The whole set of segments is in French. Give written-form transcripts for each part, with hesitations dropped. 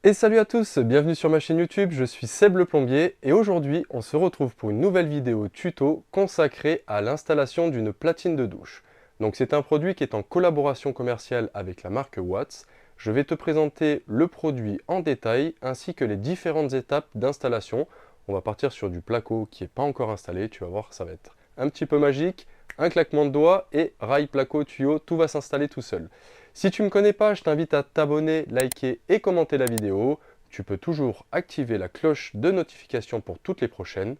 Et salut à tous, bienvenue sur ma chaîne YouTube, je suis Seb le plombier et aujourd'hui on se retrouve pour une nouvelle vidéo tuto consacrée à l'installation d'une platine de douche. Donc c'est un produit qui est en collaboration commerciale avec la marque Watts. Je vais te présenter le produit en détail ainsi que les différentes étapes d'installation. On va partir sur du placo qui n'est pas encore installé, tu vas voir ça va être un petit peu magique. Un claquement de doigts et rail, placo, tuyau, tout va s'installer tout seul. Si tu ne me connais pas, je t'invite à t'abonner, liker et commenter la vidéo. Tu peux toujours activer la cloche de notification pour toutes les prochaines.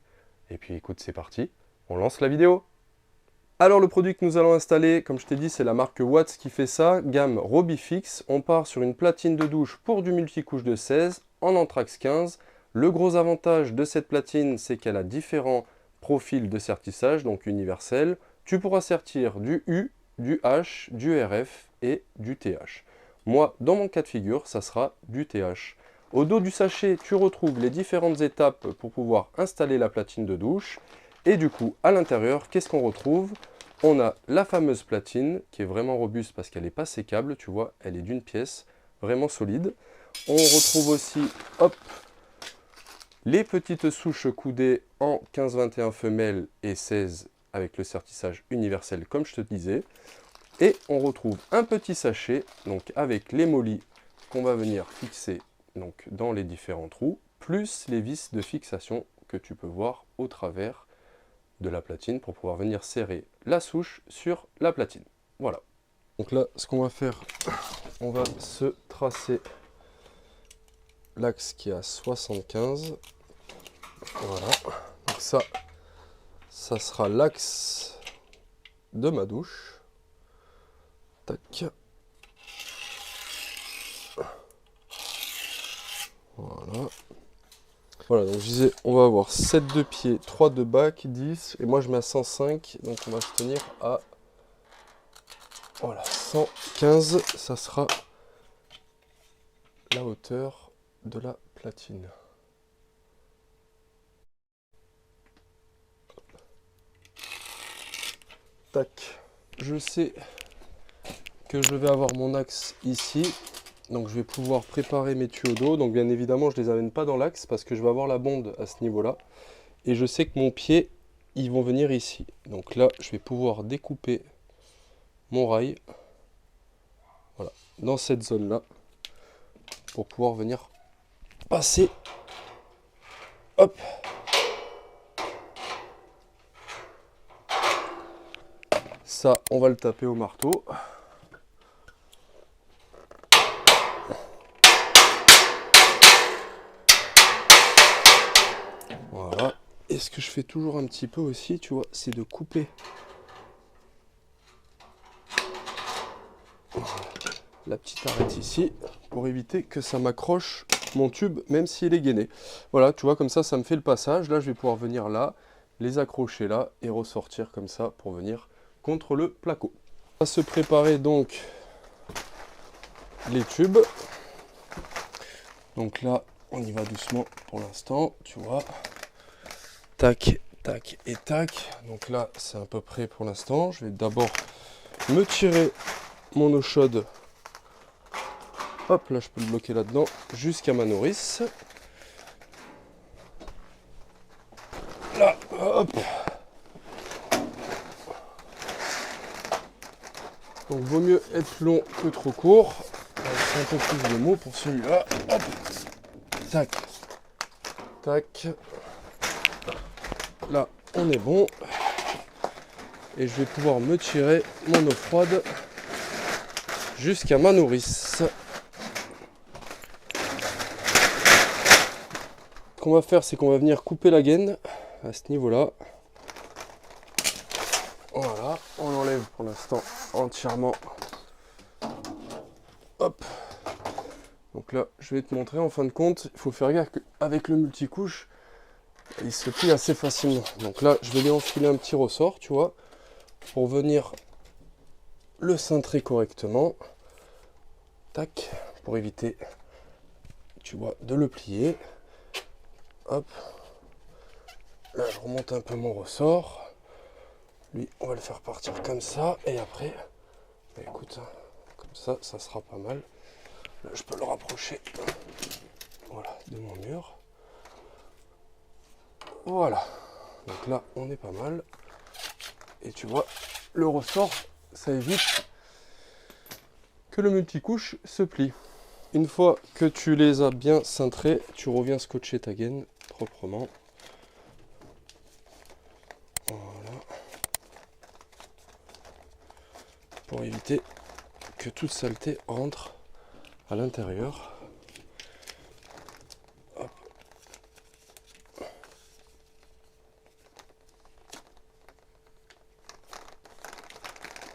Et puis écoute, c'est parti, on lance la vidéo. Alors le produit que nous allons installer, comme je t'ai dit, c'est la marque Watts qui fait ça, gamme Robifix. On part sur une platine de douche pour du multicouche de 16 en Anthrax 15. Le gros avantage de cette platine, c'est qu'elle a différents profils de sertissage, donc universel. Tu pourras sertir du U, du H, du RF et du TH. Moi, dans mon cas de figure, ça sera du TH. Au dos du sachet, tu retrouves les différentes étapes pour pouvoir installer la platine de douche. Et du coup, à l'intérieur, qu'est-ce qu'on retrouve? On a la fameuse platine qui est vraiment robuste parce qu'elle n'est pas sécable, tu vois, elle est d'une pièce, vraiment solide. On retrouve aussi, hop, les petites souches coudées en 15-21 femelle et 16 avec le sertissage universel comme je te disais. Et on retrouve un petit sachet donc avec les molis qu'on va venir fixer donc, dans les différents trous, plus les vis de fixation que tu peux voir au travers de la platine pour pouvoir venir serrer la souche sur la platine. Voilà. Donc là, ce qu'on va faire, on va se tracer l'axe qui est à 75. Voilà. Donc ça sera l'axe de ma douche. Tac. Voilà. Voilà, donc je disais, on va avoir 7 de pied, 3 de bac, 10. Et moi, je mets à 105. Donc, on va se tenir à voilà, 115. Ça sera la hauteur de la platine. Tac. Je sais que je vais avoir mon axe ici. Donc je vais pouvoir préparer mes tuyaux d'eau. Donc bien évidemment, je ne les amène pas dans l'axe parce que je vais avoir la bonde à ce niveau-là. Et je sais que mon pied, ils vont venir ici. Donc là, je vais pouvoir découper mon rail. Voilà, dans cette zone-là. Pour pouvoir venir passer. Hop. Ça, on va le taper au marteau. Voilà. Et ce que je fais toujours un petit peu aussi, tu vois, c'est de couper la petite arête ici pour éviter que ça m'accroche mon tube même s'il est gainé. Voilà, tu vois, comme ça me fait le passage. Là, je vais pouvoir venir là, les accrocher là et ressortir comme ça pour venir contre le placo. On va se préparer donc les tubes. Donc là, on y va doucement pour l'instant, tu vois. Tac, tac et tac. Donc là, c'est à peu près pour l'instant. Je vais d'abord me tirer mon eau chaude. Hop, là, je peux le bloquer là-dedans jusqu'à ma nourrice. Là, hop. Donc, vaut mieux être long que trop court. C'est un peu plus de mots pour celui-là. Hop. Tac. Tac. Là, on est bon. Et je vais pouvoir me tirer mon eau froide jusqu'à ma nourrice. Ce qu'on va faire, c'est qu'on va venir couper la gaine à ce niveau-là. Voilà, on enlève pour l'instant entièrement. Hop. Donc là, je vais te montrer, en fin de compte, il faut faire gaffe qu'avec le multicouche, il se plie assez facilement. Donc là, je vais lui enfiler un petit ressort, tu vois, pour venir le cintrer correctement. Tac, pour éviter, tu vois, de le plier. Hop. Là, je remonte un peu mon ressort. Lui, on va le faire partir comme ça. Et après, bah, écoute, comme ça sera pas mal. Là, je peux le rapprocher de mon mur. Voilà, donc là on est pas mal. Et tu vois, le ressort, ça évite que le multicouche se plie. Une fois que tu les as bien cintrés, tu reviens scotcher ta gaine proprement. Voilà. Pour éviter que toute saleté rentre à l'intérieur.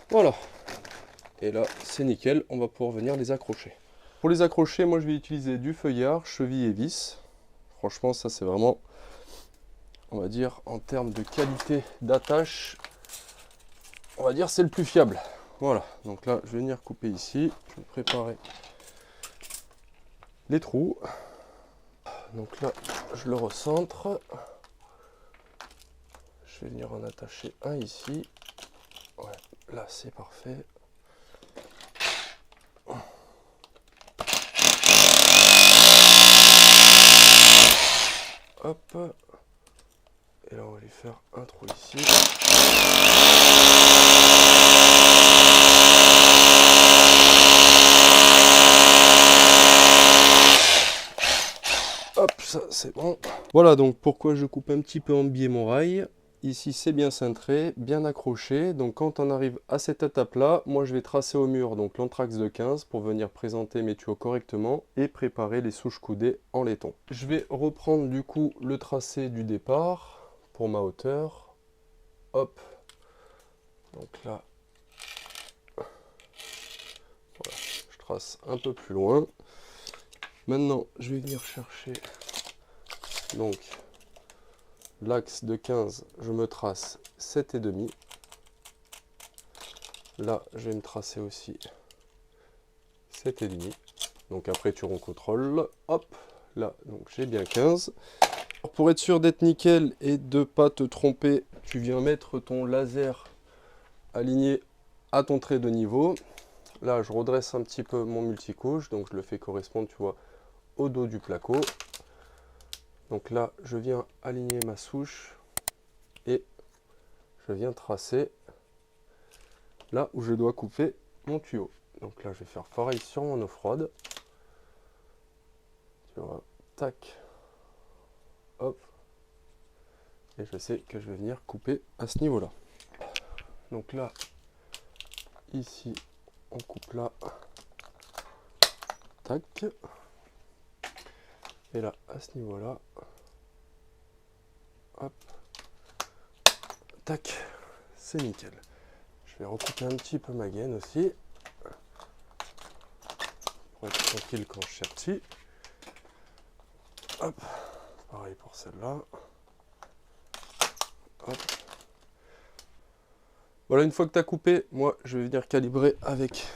Voilà. Et là, c'est nickel, on va pouvoir venir les accrocher. Pour les accrocher, moi je vais utiliser du feuillard, cheville et vis. Franchement, ça c'est vraiment, on va dire, en termes de qualité d'attache, on va dire c'est le plus fiable. Voilà, donc là, je vais venir couper ici. Je vais préparer les trous. Donc là, je le recentre. Je vais venir en attacher un ici. Ouais, là, c'est parfait. Hop. Et là, on va lui faire un trou ici. Hop, ça c'est bon. Voilà donc pourquoi je coupe un petit peu en biais mon rail. Ici c'est bien cintré, bien accroché. Donc quand on arrive à cette étape là, moi je vais tracer au mur donc l'anthrax de 15 pour venir présenter mes tuyaux correctement et préparer les souches coudées en laiton. Je vais reprendre du coup le tracé du départ pour ma hauteur. Hop. Donc là, voilà, je trace un peu plus loin. Maintenant, je vais venir chercher donc l'axe de 15, je me trace 7,5. Là, je vais me tracer aussi 7,5. Donc après, tu recontrôles. Hop, là, donc j'ai bien 15. Pour être sûr d'être nickel et de ne pas te tromper, tu viens mettre ton laser aligné à ton trait de niveau. Là, je redresse un petit peu mon multicouche, donc je le fais correspondre, tu vois, au dos du placo. Donc là, je viens aligner ma souche et je viens tracer là où je dois couper mon tuyau. Donc là, je vais faire pareil sur mon eau froide. Tu vois, tac, hop. Et je sais que je vais venir couper à ce niveau-là. Donc là, ici, on coupe là. Tac. Et là, à ce niveau-là. Hop. Tac. C'est nickel. Je vais recouper un petit peu ma gaine aussi. Pour être tranquille quand je sertis. Hop. Pareil pour celle-là. Hop. Voilà, une fois que tu as coupé, moi je vais venir calibrer avec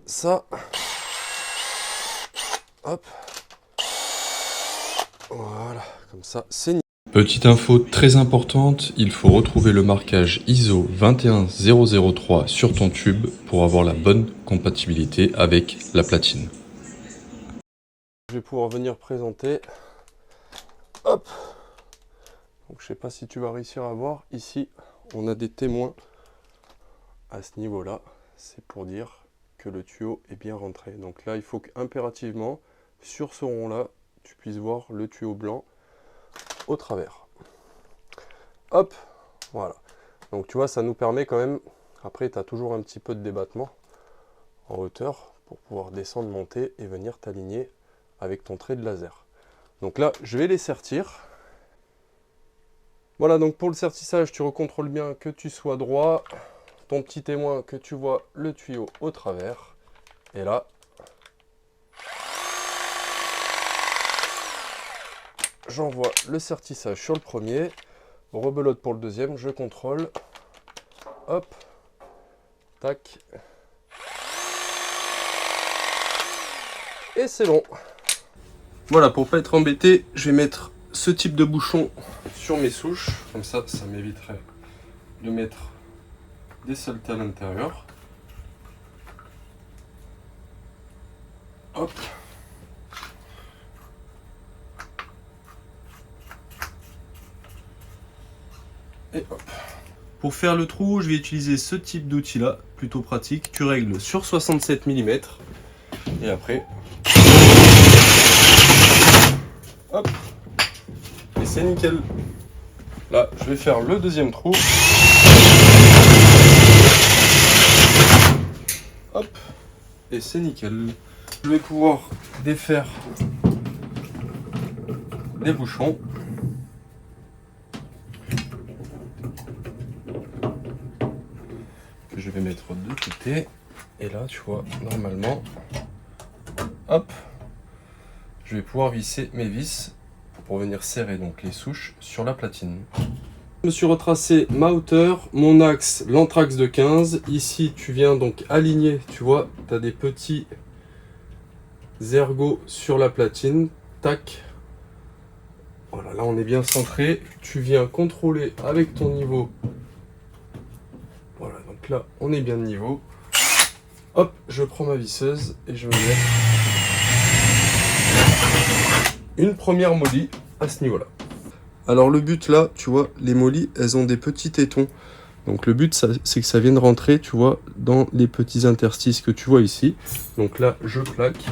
ça. Hop. Voilà, comme ça, c'est nickel. Petite info très importante, il faut retrouver le marquage ISO 21003 sur ton tube pour avoir la bonne compatibilité avec la platine. Je vais pouvoir venir présenter. Hop. Donc je sais pas si tu vas réussir à voir. Ici, on a des témoins à ce niveau-là. C'est pour dire que le tuyau est bien rentré. Donc là, il faut impérativement, sur ce rond-là, tu puisses voir le tuyau blanc au travers. Hop, voilà. Donc tu vois, ça nous permet quand même, après tu as toujours un petit peu de débattement en hauteur pour pouvoir descendre, monter et venir t'aligner avec ton trait de laser. Donc là, je vais les sertir. Voilà, donc pour le sertissage, tu recontrôles bien que tu sois droit. Ton petit témoin, que tu vois le tuyau au travers. Et là, j'envoie le sertissage sur le premier. Rebelote pour le deuxième, je contrôle. Hop. Tac. Et c'est bon. Voilà, pour pas être embêté, je vais mettre ce type de bouchon sur mes souches. Comme ça m'éviterait de mettre des saletés à l'intérieur. Hop. Et hop. Pour faire le trou, je vais utiliser ce type d'outil là, plutôt pratique. Tu règles sur 67 mm et après, hop, et c'est nickel. Là, je vais faire le deuxième trou. Hop, et c'est nickel. Je vais pouvoir défaire les bouchons. Je vais mettre de côté. Et là, tu vois, normalement, hop, je vais pouvoir visser mes vis pour venir serrer donc les souches sur la platine. Je me suis retracé ma hauteur, mon axe, l'anthrax de 15. Ici, tu viens donc aligner, tu vois, tu as des petits ergots sur la platine. Tac. Voilà, là on est bien centré. Tu viens contrôler avec ton niveau. Voilà, donc là on est bien de niveau. Hop, je prends ma visseuse et je vais mettre une première molly à ce niveau-là. Alors le but là, tu vois, les mollies, elles ont des petits tétons. Donc le but, c'est que ça vienne rentrer, tu vois, dans les petits interstices que tu vois ici. Donc là, je plaque,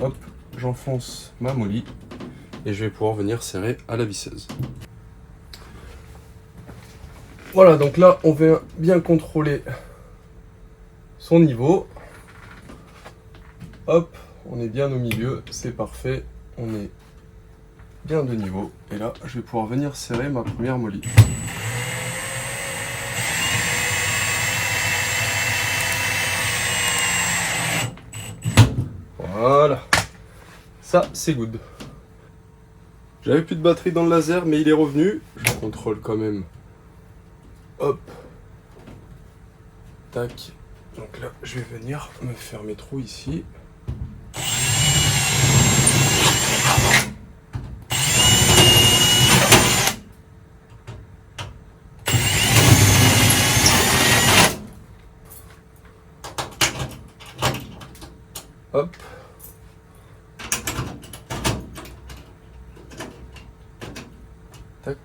hop, j'enfonce ma molly et je vais pouvoir venir serrer à la visseuse. Voilà, donc là, on vient bien contrôler son niveau. Hop, on est bien au milieu, c'est parfait, on est bien de niveau. Et là, je vais pouvoir venir serrer ma première molly. Voilà, ça c'est good. J'avais plus de batterie dans le laser, mais il est revenu. Je contrôle quand même. Hop, tac. Donc là, je vais venir me faire mes trous ici. Hop. Tac.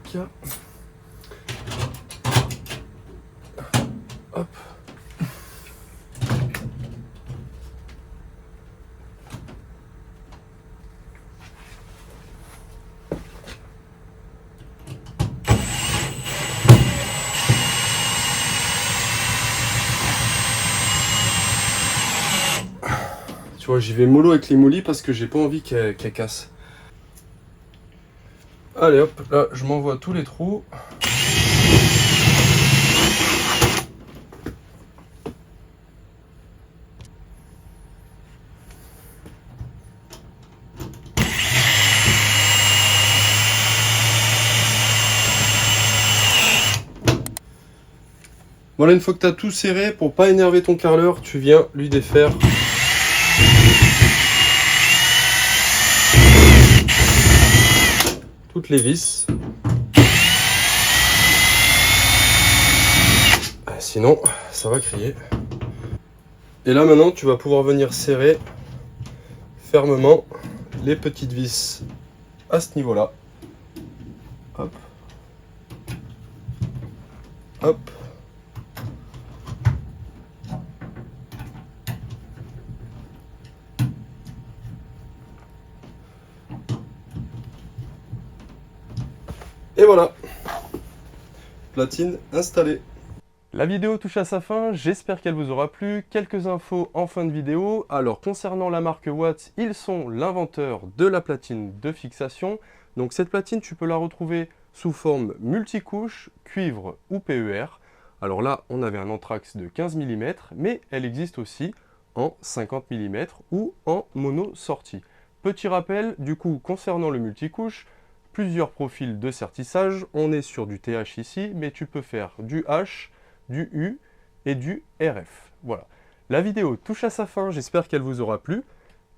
Hop. Tu vois, j'y vais mollo avec les mollies parce que j'ai pas envie qu'elles cassent. Allez hop, là je m'envoie tous les trous. Voilà, une fois que tu as tout serré, pour pas énerver ton carreleur, tu viens lui défaire toutes les vis. Sinon, ça va crier. Et là maintenant, tu vas pouvoir venir serrer fermement les petites vis à ce niveau-là. Hop. Hop. Et voilà, platine installée. La vidéo touche à sa fin, j'espère qu'elle vous aura plu. Quelques infos en fin de vidéo. Alors concernant la marque Watts, ils sont l'inventeur de la platine de fixation. Donc cette platine, tu peux la retrouver sous forme multicouche, cuivre ou PER. Alors là, on avait un anthrax de 15 mm, mais elle existe aussi en 50 mm ou en mono sortie. Petit rappel, du coup, concernant le multicouche, plusieurs profils de sertissage. On est sur du TH ici, mais tu peux faire du H, du U et du RF. Voilà. La vidéo touche à sa fin, j'espère qu'elle vous aura plu.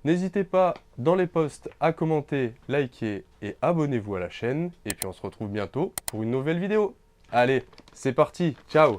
N'hésitez pas dans les posts à commenter, liker et abonnez-vous à la chaîne. Et puis on se retrouve bientôt pour une nouvelle vidéo. Allez, c'est parti, ciao!